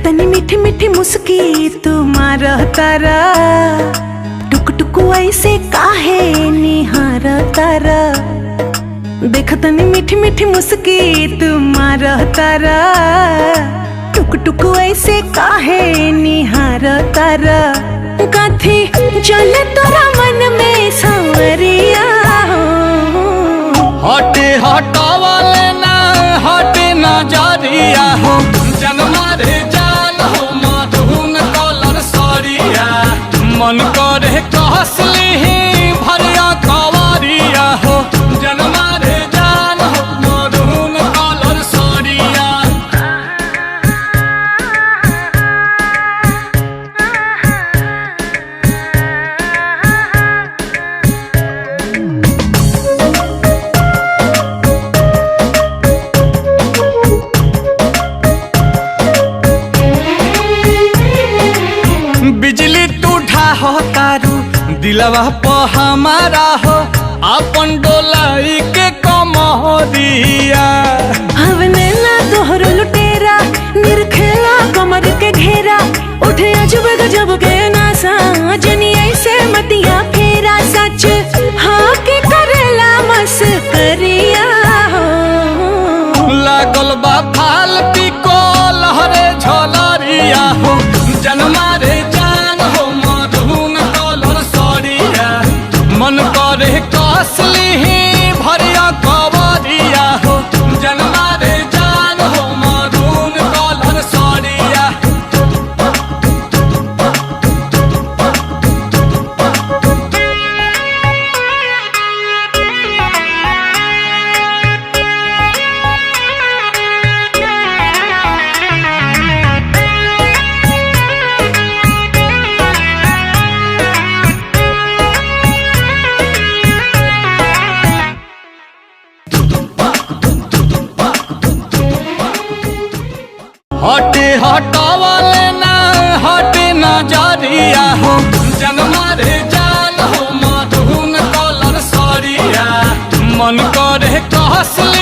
तनी मीठी मीठी मुस्की तुम्हारा तारा, टुक टुक ऐसे काहे निहार तारा। देख तनी मीठी मीठी मुस्की तुम्हारा तारा, टुक टुक ऐसे काहे निहार तारा। कथी चले तोरा मन में सांवरिया, हटे हटावले ना हटे नजरिया हो, जनमा रे जान हो मधुन कलर सरिया। मन करे कहसली भरिया कवरिया हो, जनमा रे जान हो मधुन कलर सरिया। बिजली टूठा हो तारू दिलवा प हमारा हो, अपन डोलाई के कमरिया। हवने ना तोहरो लुटेरा, निरखेला कमर के घेरा। उठे अजब गजब के नासा, जनी ऐसे मतिया फेरा। सच हाँ के करेला मस्करिया हो, लागल बा फाल पिको लहरे झलरिया हो, जनमा रे जान हो मधुन कलर सरिया। मन करे कसली भरिया कवरिया हो, जनमा रे जान हो मधुन कलर सरिया। हटे हटावले ना हटे नजरिया हो, जनमा रे जान हो मधुन कलर सरिया। मन करे कहसली